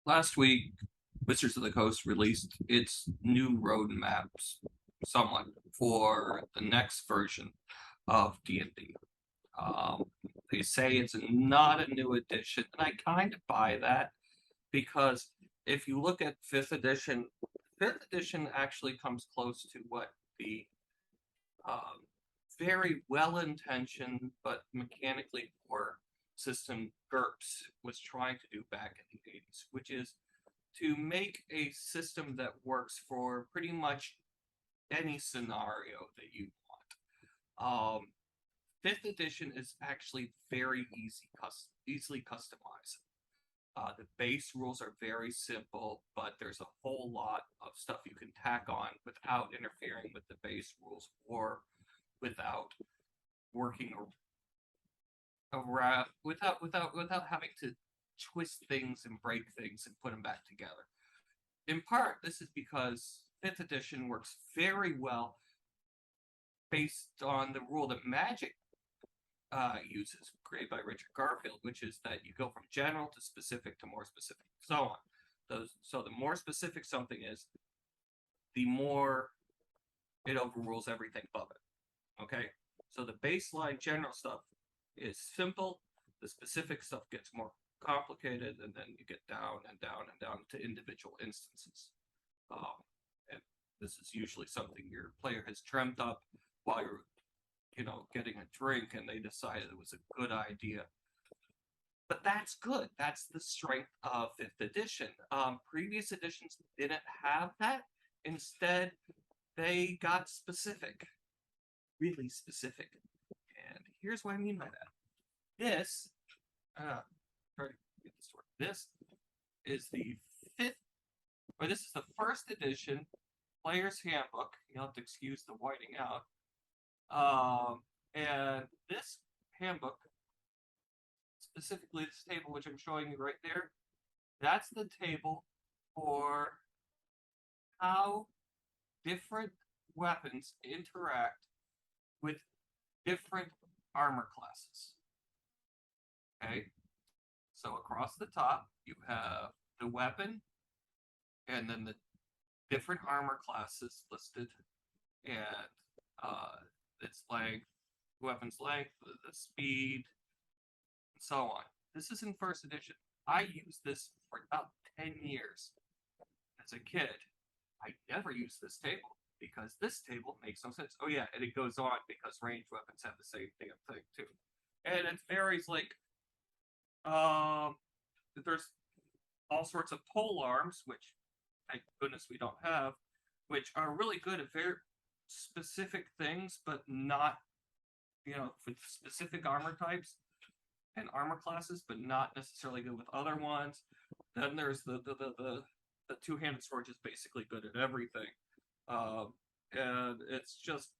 Last week, Wizards of the Coast released its new roadmaps, somewhat, for the next version of D&D. Um, they say it's not a new edition, and I kind of buy that because if you look at fifth edition actually comes close to what the um, very well-intentioned but mechanically poor system GURPS was trying to do back in the 80s, which is to make a system that works for pretty much any scenario that you want. Fifth edition is actually very easily customized. The base rules are very simple, but there's a whole lot of stuff you can tack on without interfering with the base rules or without working around without having to twist things and break things and put them back together. In part, this is because fifth edition works very well based on the rule that Magic uses, created by Richard Garfield, which is that you go from general to specific to more specific, so on. So the more specific something is, the more it overrules everything above it. Okay, so the baseline general stuff is simple. The specific stuff gets more complicated, and then you get down and down and down to individual instances. And this is usually something your player has dreamt up while you're, getting a drink, and they decided it was a good idea. But that's good. That's the strength of fifth edition. Previous editions didn't have that. Instead, they got specific, really specific. And here's what I mean by that. This, try to get this to work. This is the fifth, or this is the first edition player's handbook. You'll have to excuse the whiting out. And this handbook, specifically this table, which I'm showing you right there, that's the table for how different weapons interact with different armor classes. Okay, so across the top, you have the weapon, and then the different armor classes listed, and its length, weapon's length, the speed, and so on. This is in first edition. I used this for about 10 years. As a kid, I never used this table because this table makes no sense. Oh yeah, and it goes on because ranged weapons have the same damn thing too. And it varies like there's all sorts of pole arms, which thank goodness we don't have, which are really good at very specific things, but not, for specific armor types and armor classes, but not necessarily good with other ones. Then there's the two-handed sword is basically good at everything, and it's just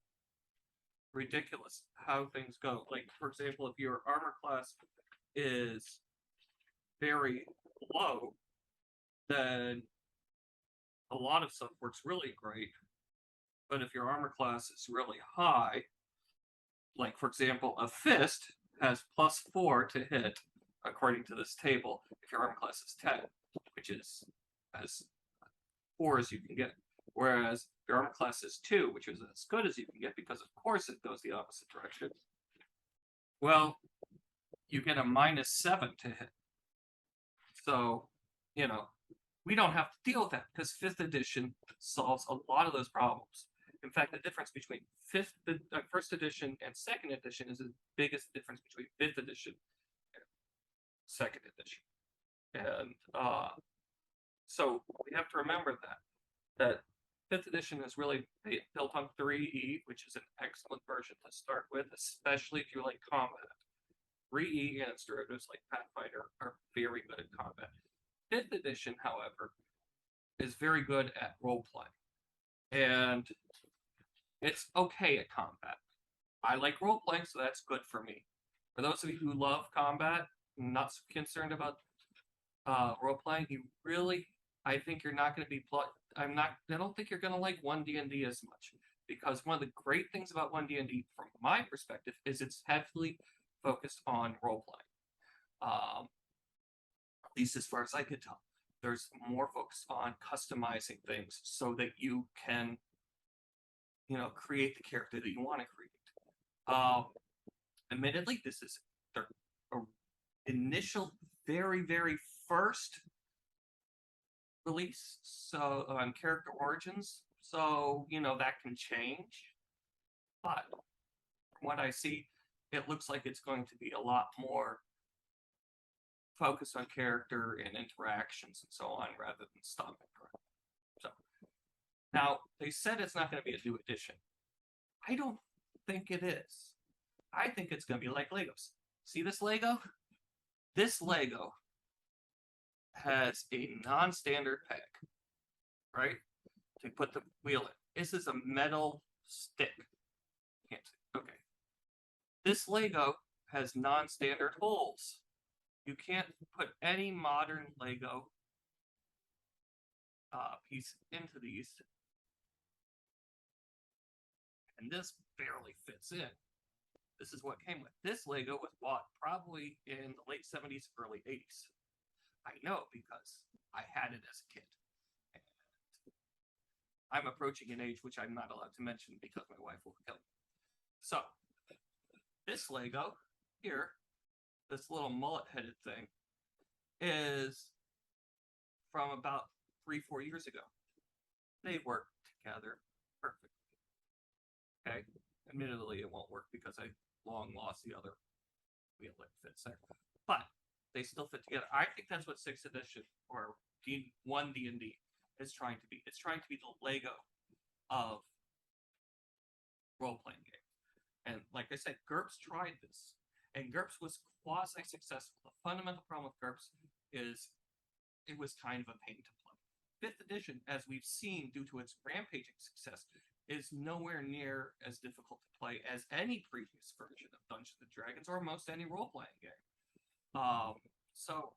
ridiculous how things go. Like, for example, if your armor class is very low, then a lot of stuff works really great. But if your armor class is really high, like for example, a fist has +4 to hit, according to this table, if your armor class is 10, which is as poor as you can get. Whereas if your armor class is 2, which is as good as you can get, because of course it goes the opposite direction, well, you get a -7 to hit. So, we don't have to deal with that because 5th edition solves a lot of those problems. In fact, the difference between first edition and second edition is the biggest difference between 5th edition and second edition. And so we have to remember that 5th edition is really built on 3E, which is an excellent version to start with, especially if you like combat. 3E and its derivatives like Pathfinder are very good at combat. 5th edition, however, is very good at role play. And it's okay at combat. I like role playing, so that's good for me. For those of you who love combat, not so concerned about role playing, I think you're not going to be. I don't think you're going to like 1D&D as much because one of the great things about 1D&D, from my perspective, is it's heavily focused on role playing. At least as far as I could tell. there's more focus on customizing things so that you can, create the character that you want to create. Admittedly, this is their initial, very, very first release, so on character origins. So, that can change. But from what I see, it looks like it's going to be a lot more focused on character and interactions and so on rather than stomping around. So now they said it's not going to be a new edition. I don't think it is. I think it's going to be like Legos. See this Lego? This Lego has a non-standard peg, right? To put the wheel in. This is a metal stick. Can't see. Okay. This Lego has non-standard holes. You can't put any modern Lego piece into these. And this barely fits in. This is what came with. This Lego was bought probably in the late 70s, early 80s. I know because I had it as a kid. And I'm approaching an age which I'm not allowed to mention because my wife will kill me. So, this Lego here, this little mullet-headed thing, is from about 3-4 years ago. They work together perfectly. Okay? Admittedly, it won't work because I long lost the other wheel that fits there. But they still fit together. I think that's what 6th edition or 1 D&D is trying to be. It's trying to be the Lego of role-playing game. And like I said, GURPS tried this. And GURPS was quasi-successful. The fundamental problem with GURPS is it was kind of a pain to play. 5th edition, as we've seen due to its rampaging success, is nowhere near as difficult to play as any previous version of Dungeons & Dragons or most any role-playing game. So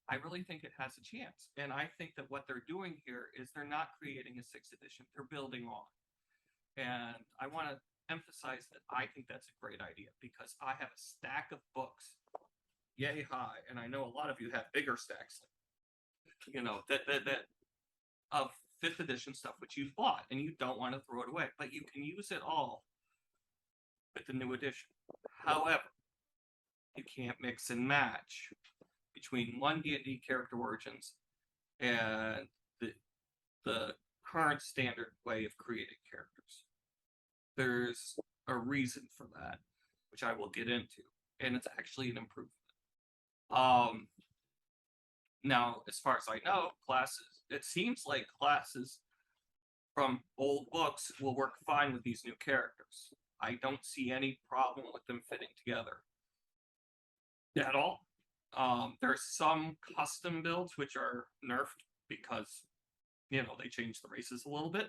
I really think it has a chance. And I think that what they're doing here is they're not creating a 6th edition. They're building on. And I want to emphasize that I think that's a great idea because I have a stack of books yay high, and I know a lot of you have bigger stacks, that of 5th edition stuff which you've bought and you don't want to throw it away, but you can use it all with the new edition. However, you can't mix and match between 1 D&D character origins and the current standard way of creating characters. There's a reason for that, which I will get into, and it's actually an improvement. Now, as far as I know, it seems like classes from old books will work fine with these new characters. I don't see any problem with them fitting together at all. There's some custom builds which are nerfed because, they changed the races a little bit.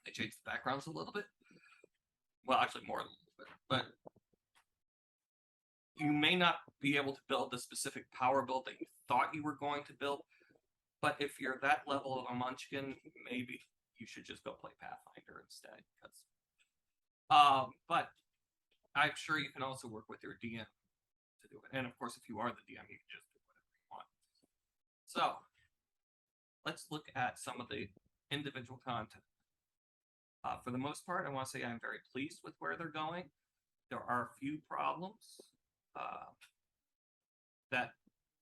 They changed the backgrounds a little bit. Well, actually more than a little bit. But you may not be able to build the specific power build that you thought you were going to build. But if you're that level of a munchkin, maybe you should just go play Pathfinder instead. But I'm sure you can also work with your DM to do it. And of course, if you are the DM, you can just do whatever you want. So, let's look at some of the individual content. For the most part, I want to say I'm very pleased with where they're going. There are a few problems. That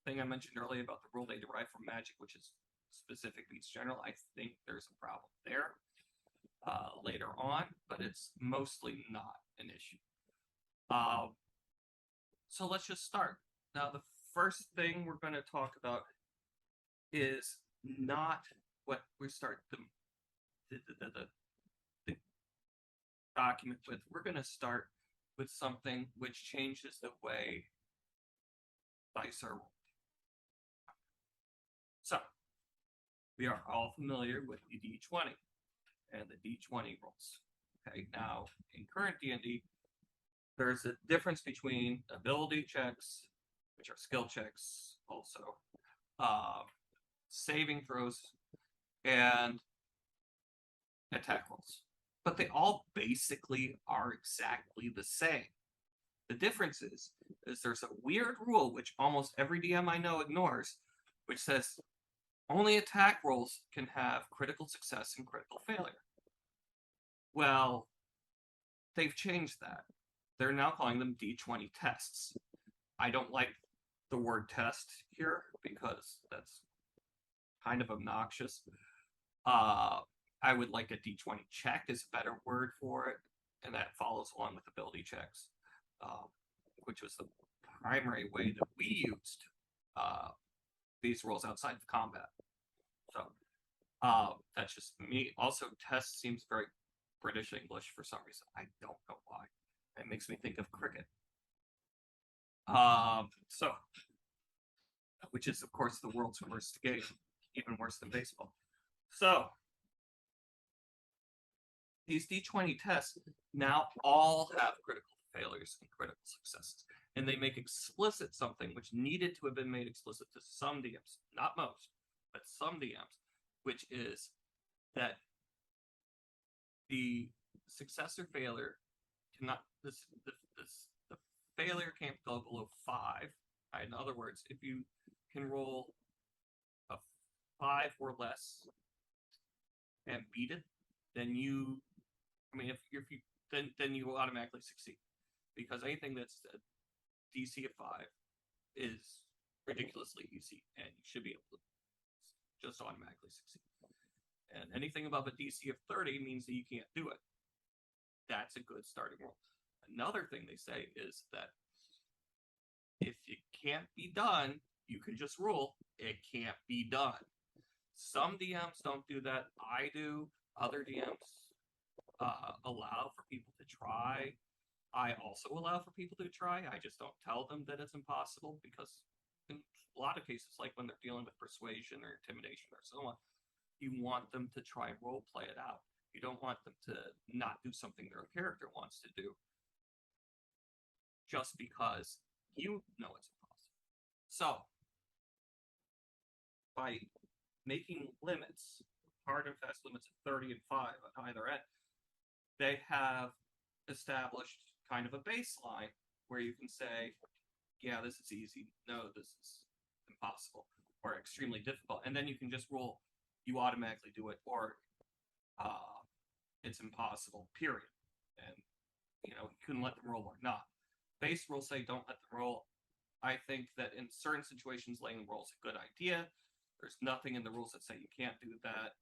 thing I mentioned earlier about the rule they derive from magic, which is specific beats general, I think there's a problem there later on, but it's mostly not an issue. So let's just start. Now, the first thing we're going to talk about is not what we start the document with. We're going to start with something which changes the way dice are rolled. So, we are all familiar with the D20 and the D20 rolls. Okay, now, in current D&D, there's a difference between ability checks, which are skill checks also, saving throws, and attack rolls. But they all basically are exactly the same. The difference is there's a weird rule which almost every DM I know ignores, which says only attack rolls can have critical success and critical failure. Well, they've changed that. They're now calling them D20 tests. I don't like the word test here because that's kind of obnoxious. I would like a D20 check is a better word for it, and that follows along with ability checks, which was the primary way that we used these rules outside of combat. So that's just me. Also, test seems very British English for some reason. I don't know why. It makes me think of cricket. So, which is of course the world's worst game, even worse than baseball. So, these D20 tests now all have critical failures and critical successes. And they make explicit something which needed to have been made explicit to some DMs, not most, but some DMs, which is that the success or failure cannot, the failure can't go below 5. In other words, if you can roll a 5 or less and beat it, then you, if you then you automatically succeed, because anything that's a DC of 5 is ridiculously easy, and you should be able to just automatically succeed. And anything above a DC of 30 means that you can't do it. That's a good starting roll. Another thing they say is that if it can't be done, you can just rule it can't be done. Some DMs don't do that. I do. Other DMs allow for people to try. I also allow for people to try. I just don't tell them that it's impossible, because in a lot of cases, like when they're dealing with persuasion or intimidation or so on, you want them to try and role play it out. You don't want them to not do something their character wants to do just because you know it's impossible. So, by making limits, hard and fast limits of 30 and 5 on either end, they have established kind of a baseline where you can say, yeah, this is easy, no, this is impossible, or extremely difficult, and then you can just roll, you automatically do it, or it's impossible, period. And, you can let them roll or not. Base rules say don't let them roll. I think that in certain situations, letting them roll is a good idea. There's nothing in the rules that say you can't do that.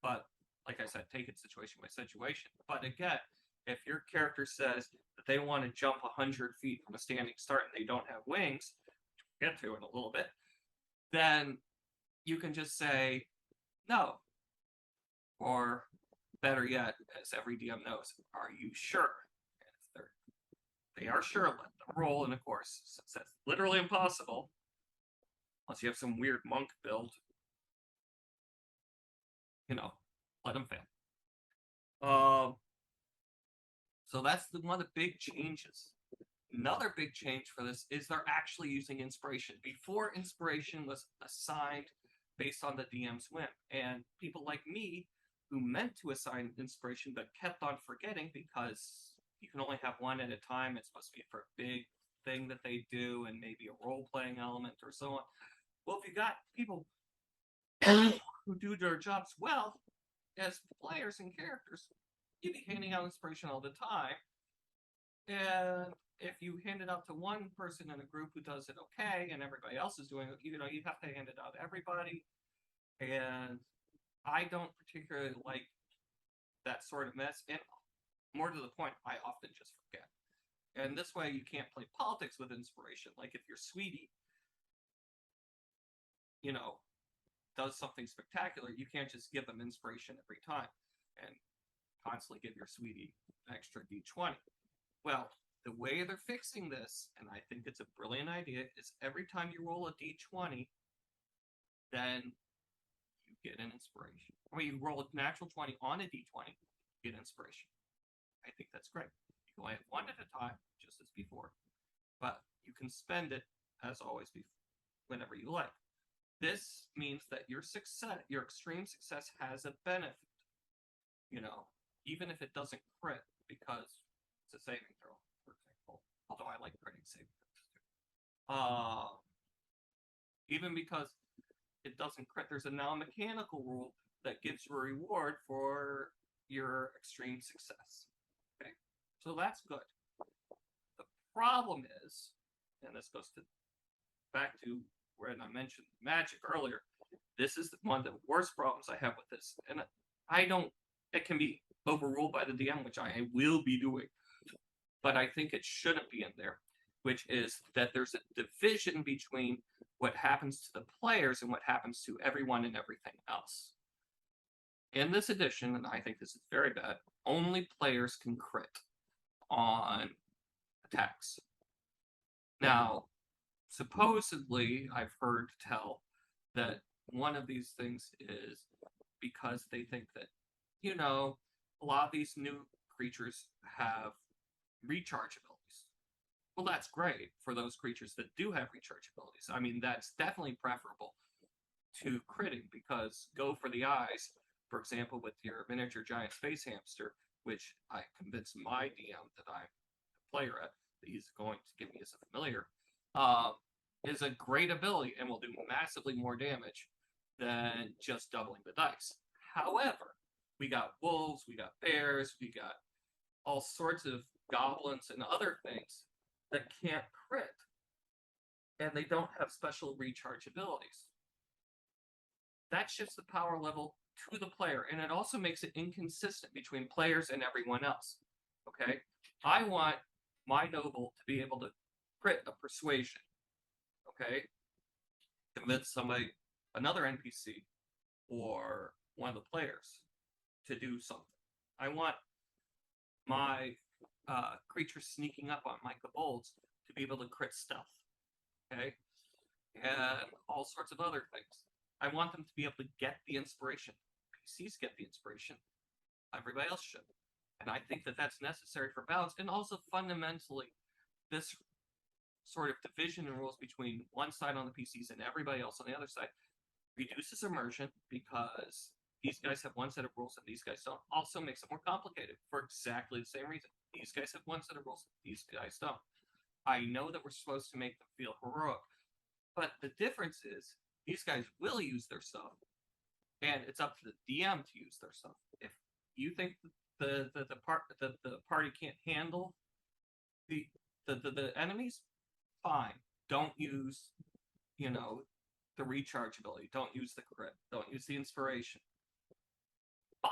But like I said, take it situation by situation. But again, if your character says that they want to jump 100 feet from a standing start and they don't have wings, which we'll get to in a little bit, then you can just say no. Or better yet, as every DM knows, are you sure? And if they are sure, let them roll. And of course, since that's literally impossible, unless you have some weird monk build, let them fail. So that's one of the big changes. Another big change for this is they're actually using inspiration. Before, inspiration was assigned based on the DM's whim, and people like me who meant to assign inspiration but kept on forgetting, because you can only have one at a time. It's supposed to be for a big thing that they do and maybe a role-playing element or so on. Well, if you got people who do their jobs well as players and characters, you'd be handing out inspiration all the time. And if you hand it out to one person in a group who does it okay and everybody else is doing it, you have to hand it out to everybody. And I don't particularly like that sort of mess. And more to the point, I often just forget. And this way you can't play politics with inspiration. Like if your sweetie, does something spectacular, you can't just give them inspiration every time and constantly give your sweetie an extra D20. Well, the way they're fixing this, and I think it's a brilliant idea, is every time you roll a D20, then you get an inspiration. You roll a natural 20 on a D20, you get inspiration. I think that's great. You can only have one at a time, just as before, but you can spend it, as always, whenever you like. This means that your extreme success has a benefit, even if it doesn't crit, because it's a saving throw, for example. Although I like critting saving throws too. even because it doesn't crit. There's a now mechanical rule that gives you a reward for your extreme success. Okay, so that's good. The problem is, and this goes back to when I mentioned magic earlier, this is one of the worst problems I have with this, and I don't. It can be overruled by the DM, which I will be doing, but I think it shouldn't be in there, which is that there's a division between what happens to the players and what happens to everyone and everything else. In this edition, and I think this is very bad, only players can crit on attacks. Now, supposedly, I've heard tell that one of these things is because they think that, you know, a lot of these new creatures have recharge abilities. Well, that's great for those creatures that do have recharge abilities. I mean, that's definitely preferable to critting, because go for the eyes, for example, with your miniature giant space hamster, which I convinced my DM that I'm a player at, that he's going to give me as a familiar, is a great ability and will do massively more damage than just doubling the dice. However, we got wolves, we got bears, we got all sorts of goblins and other things that can't crit, and they don't have special recharge abilities. That shifts the power level to the player, and it also makes it inconsistent between players and everyone else. Okay? I want my noble to be able to crit a persuasion. Okay? Convince somebody, another NPC, or one of the players to do something. I want my creature sneaking up on my kobolds to be able to crit stealth. Okay? And all sorts of other things. I want them to be able to get the inspiration. PCs get the inspiration. Everybody else should. And I think that that's necessary for balance. And also, fundamentally, this sort of division in rules between one side on the PCs and everybody else on the other side reduces immersion, because these guys have one set of rules and these guys don't. Also makes it more complicated for exactly the same reason. These guys have one set of rules, these guys don't. I know that we're supposed to make them feel heroic, but the difference is these guys will use their stuff, and it's up to the DM to use their stuff. If you think the party can't handle the enemies, fine. Don't use, the recharge ability. Don't use the crit. Don't use the inspiration. But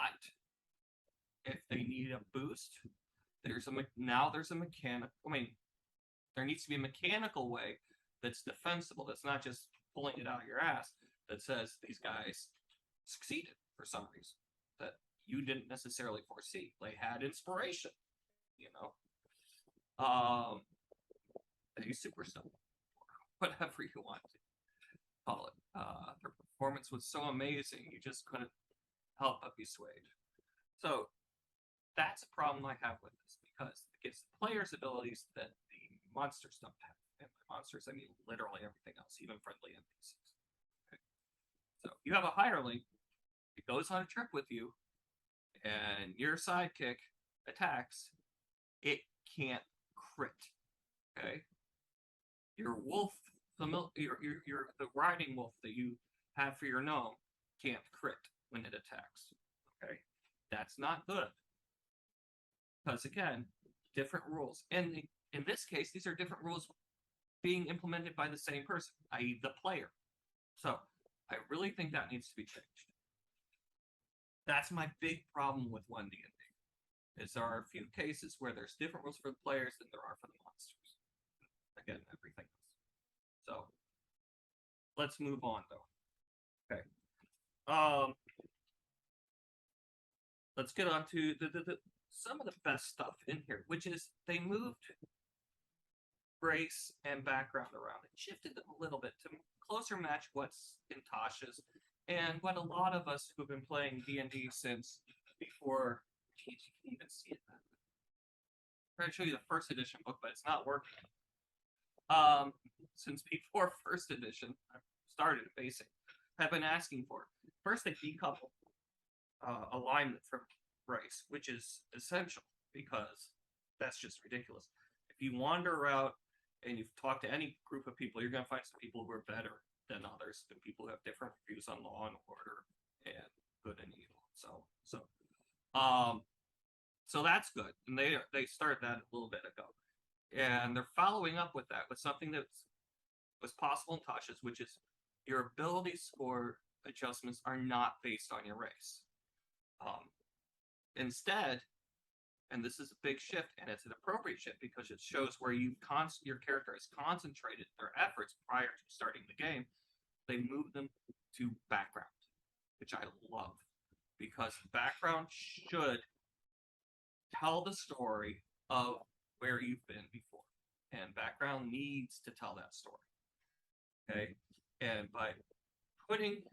if they need a boost, there's a mechanic. I mean, there needs to be a mechanical way that's defensible. That's not just pulling it out of your ass. That says these guys succeeded for some reason that you didn't necessarily foresee. They had inspiration, They super stuff, whatever you want to call it. Their performance was so amazing, you just couldn't help but be swayed. So that's a problem I have with this, because it gives the players abilities that the monsters don't have. And by monsters, I mean literally everything else, even friendly NPCs. Okay. So you have a hireling, it goes on a trip with you, and your sidekick attacks, it can't crit. Okay? Your wolf, the riding wolf that you have for your gnome, can't crit when it attacks. Okay? That's not good. Because again, different rules. And in this case, these are different rules being implemented by the same person, i.e. the player. So I really think that needs to be changed. That's my big problem with 1D&D. Is there are a few cases where there's different rules for the players than there are for the monsters. Again, everything else. So let's move on, though. Okay. Let's get on to some of the best stuff in here, which is they moved race and background around. It shifted them a little bit to closer match what's in Tasha's and what a lot of us who've been playing D&D since before. Geez, you can't even see it. I'm trying to show you the first edition book, but it's not working. Since before first edition, I started at basic, have been asking for it. First, they decouple alignment from race, which is essential, because that's just ridiculous. If you wander out and you've talked to any group of people, you're going to find some people who are better than others, and people have different views on Law and Order and good and evil. Um, so that's good, and they started that a little bit ago, and they're following up with that with something that was possible in Tasha's, which is your ability score adjustments are not based on your race. Instead, and this is a big shift, and it's an appropriate shift because it shows where your character has concentrated their efforts prior to starting the game. They move them to background, which I love, because background should tell the story of where you've been before, and background needs to tell that story. Okay, and by putting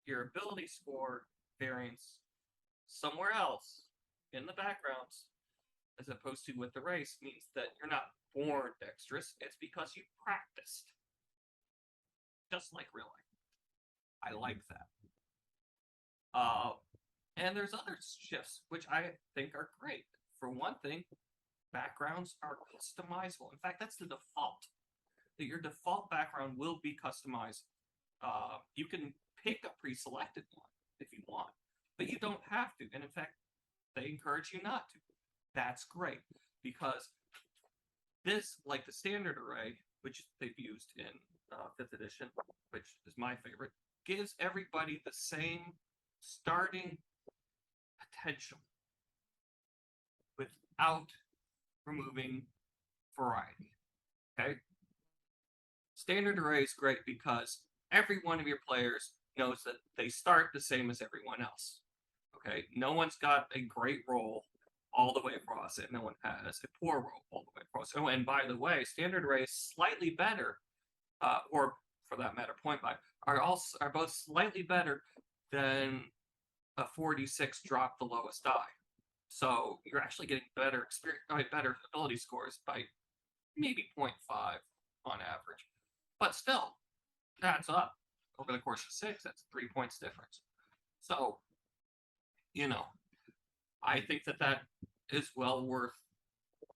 your ability score variance somewhere else in the backgrounds, as opposed to with the race, means that you're not born dexterous. It's because you practiced. Just like real life. I like that. And there's other shifts which I think are great. For one thing, backgrounds are customizable. In fact, that's the default. That your default background will be customized. You can pick a pre-selected one if you want, but you don't have to. And in fact, they encourage you not to. That's great, because this, like the standard array, which they've used in 5th edition, which is my favorite, gives everybody the same starting potential without removing variety. Okay? Standard array is great because every one of your players knows that they start the same as everyone else. Okay? No one's got a great roll all the way across it. No one has a poor roll all the way across. Oh, and by the way, standard array is slightly better, or for that matter, point by, are both slightly better than a 46 drop the lowest die. So you're actually getting better ability scores by maybe 0.5 on average. But still, adds up over the course of 6. That's 3 points difference. So, I think that is well worth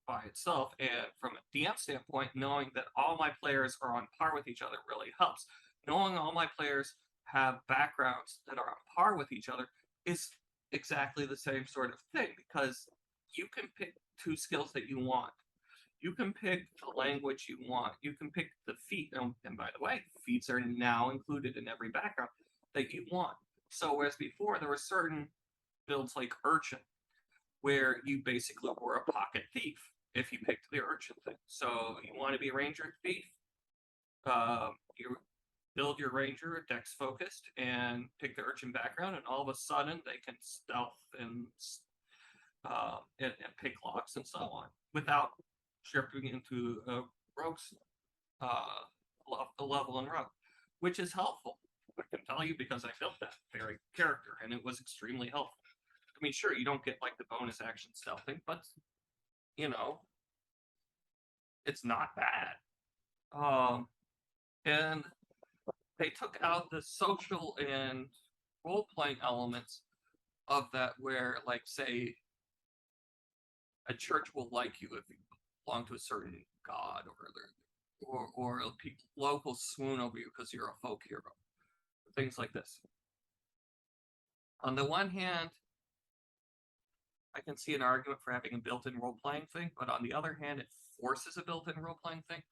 by itself. And from a DM standpoint, knowing that all my players are on par with each other really helps. Knowing all my players have backgrounds that are on par with each other is exactly the same sort of thing, because you can pick 2 skills that you want. You can pick the language you want. You can pick the feat. And by the way, feats are now included in every background that you want. So whereas before there were certain builds like Urchin, where you basically were a pocket thief if you picked the Urchin thing. So you want to be a ranger thief, you build your ranger dex focused and pick the Urchin background, and all of a sudden they can stealth and pick locks and so on without stripping into a rogue's level in rogue, which is helpful. I can tell you, because I built that very character and it was extremely helpful. I mean, sure, you don't get like the bonus action stealthing, but it's not bad. And they took out the social and role-playing elements of that, where, like, say, a church will like you if you belong to a certain god, or locals swoon over you because you're a folk hero. Things like this. On the one hand, I can see an argument for having a built-in role-playing thing, but on the other hand, it forces a built-in role-playing thing,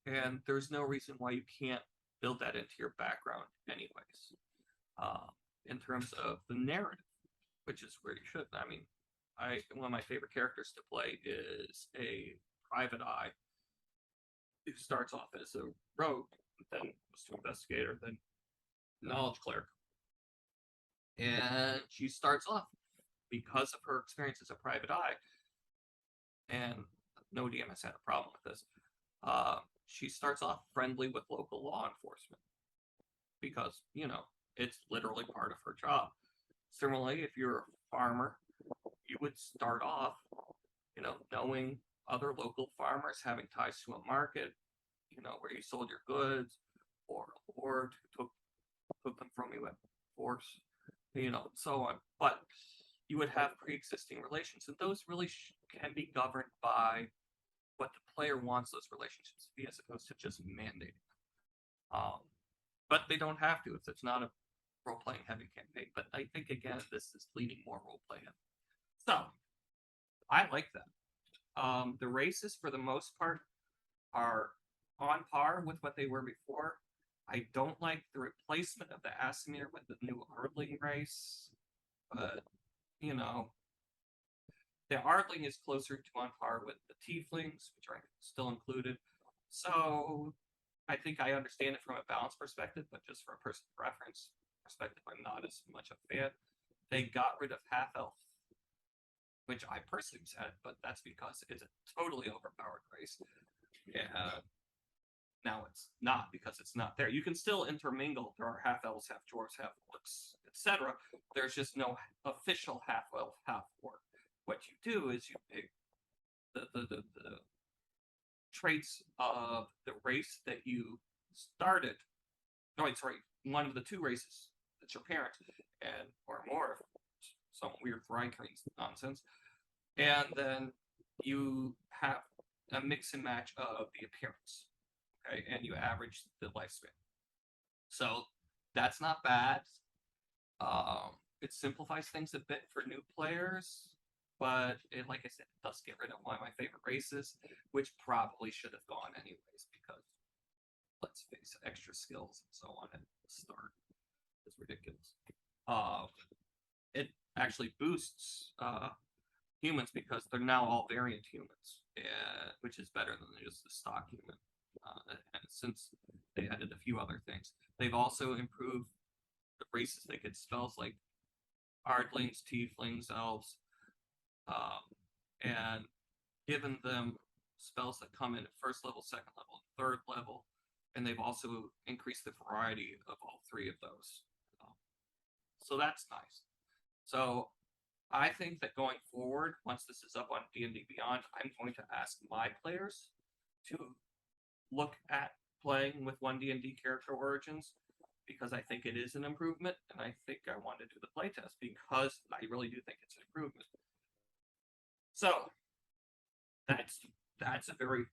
and there's no reason why you can't build that into your background anyways. In terms of the narrative, which is where you should. I mean, one of my favorite characters to play is a private eye who starts off as a rogue, then goes to investigator, then knowledge cleric. And she starts off, because of her experience as a private eye, and no DM has had a problem with this, she starts off friendly with local law enforcement because, it's literally part of her job. Similarly, if you're a farmer, you would start off, knowing other local farmers, having ties to a market, where you sold your goods, or a lord who took them from you at force, so on. But you would have pre-existing relations, and those really can be governed by what the player wants those relationships to be, as opposed to just mandating them. but they don't have to if it's not a role-playing heavy campaign. But I think again, this is leaning more role-play heavy. So I like that. The races for the most part are on par with what they were before. I don't like the replacement of the Asimir with the new Ardling race, but you know, the Ardling is closer to on par with the Tieflings, which are still included. So I think I understand it from a balance perspective, but just from a personal preference perspective, I'm not as much a fan. They got rid of Half Elf, which I personally said, but that's because it's a totally overpowered race. Yeah. Now it's not because it's not there. You can still intermingle. There are half elves, half dwarves, half orcs, etc. There's just no official half elf, half orc. What you do is you pick the traits of the race that you started. No, wait, sorry, one of the two races that's your parent, and or more, some weird Thrycreen nonsense, and then you have a mix and match of the appearance. Okay, and you average the lifespan. So that's not bad. It simplifies things a bit for new players, but like I said, it does get rid of one of my favorite races, which probably should have gone anyways because, let's face it, extra skills and so on at the start is ridiculous. It actually boosts humans because they're now all variant humans, which is better than just the stock human. And since they added a few other things, they've also improved the races that get spells like Ardlings, Tieflings, Elves, and given them spells that come in at first level, second level, third level, and they've also increased the variety of all three of those. So that's nice. So I think that going forward, once this is up on D&D Beyond, I'm going to ask my players to look at playing with one D&D character origins because I think it is an improvement, and I think I want to do the playtest because I really do think it's an improvement. So that's a very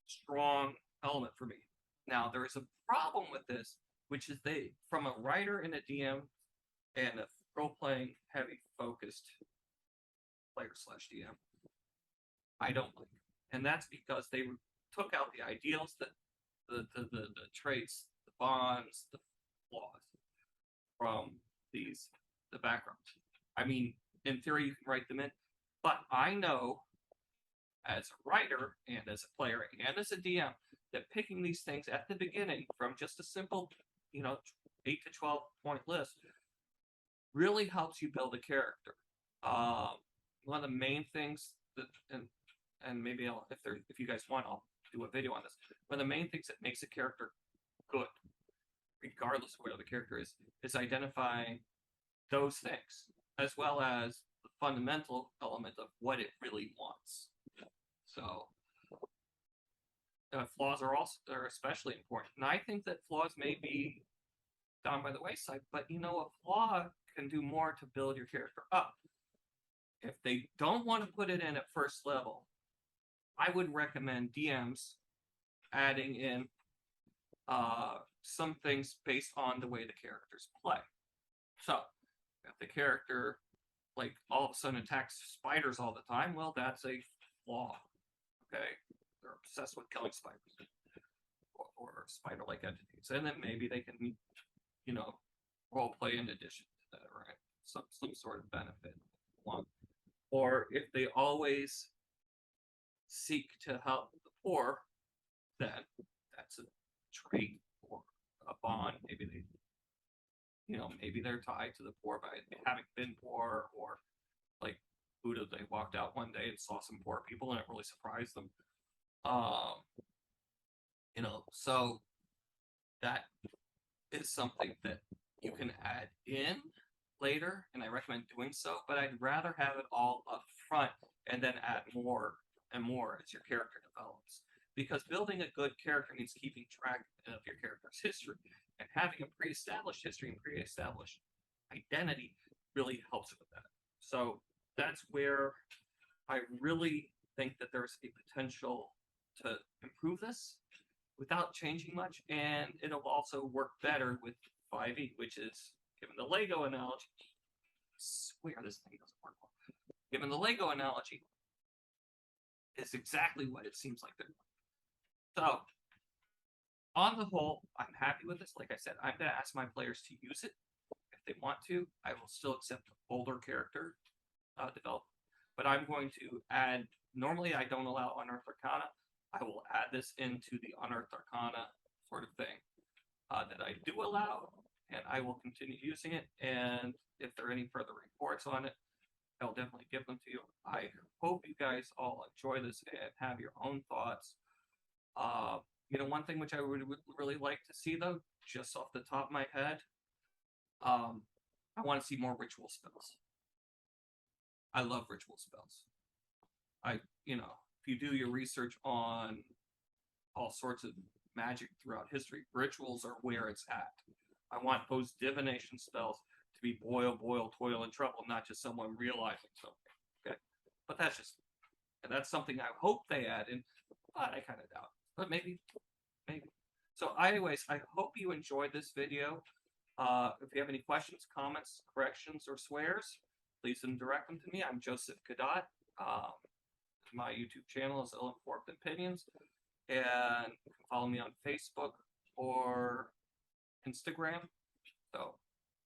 strong element for me. Now there is a problem with this, which is from a writer and a DM and a role-playing heavy focused player / DM, I don't like, and that's because they took out the ideals, the traits, the bonds, the flaws from the background. I mean, in theory, you can write them in, but I know as a writer and as a player and as a DM that picking these things at the beginning from just a simple, 8 to 12 point list really helps you build a character. One of the main things that, and maybe if you guys want, I'll do a video on this. One of the main things that makes a character good, regardless of where the character is identifying those things, as well as the fundamental element of what it really wants. So flaws are especially important, and I think that flaws may be down by the wayside. But a flaw can do more to build your character up. If they don't want to put it in at first level, I would recommend DMs adding in some things based on the way the characters play. So, if the character, like, all of a sudden attacks spiders all the time, well, that's a flaw. Okay? They're obsessed with killing spiders or spider-like entities. And then maybe they can, role play in addition to that, right? Some sort of benefit. One. Or if they always seek to help the poor, then that's a trait or a bond. Maybe maybe they're tied to the poor by having been poor, or like Buddha, they walked out one day and saw some poor people and it really surprised them. So that is something that you can add in later, and I recommend doing so, but I'd rather have it all up front and then add more and more as your character develops. Because building a good character means keeping track of your character's history, and having a pre-established history and pre-established identity really helps with that. So that's where I really think that there's a potential to improve this without changing much, and it'll also work better with 5e, which is, given the Lego analogy, I swear this thing doesn't work well. Given the Lego analogy, is exactly what it seems like they're doing. So, on the whole, I'm happy with this. Like I said, I'm going to ask my players to use it. If they want to, I will still accept older character development. But I'm going to add, normally I don't allow Unearthed Arcana. I will add this into the Unearthed Arcana sort of thing that I do allow, and I will continue using it. And if there are any further reports on it, I'll definitely give them to you. I hope you guys all enjoy this and have your own thoughts. One thing which I would really like to see, though, just off the top of my head, I want to see more ritual spells. I love ritual spells. If you do your research on all sorts of magic throughout history, rituals are where it's at. I want those divination spells to be boil, boil, toil, and trouble, not just someone realizing something. Okay, but that's something I hope they add in, but I kind of doubt. But maybe. So, anyways, I hope you enjoyed this video. If you have any questions, comments, corrections, or swears, please direct them to me. I'm Joseph Cadotte. My YouTube channel is Ill-Informed Opinions, and you can follow me on Facebook or Instagram,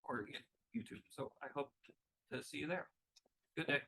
or YouTube. So I hope to see you there. Good day.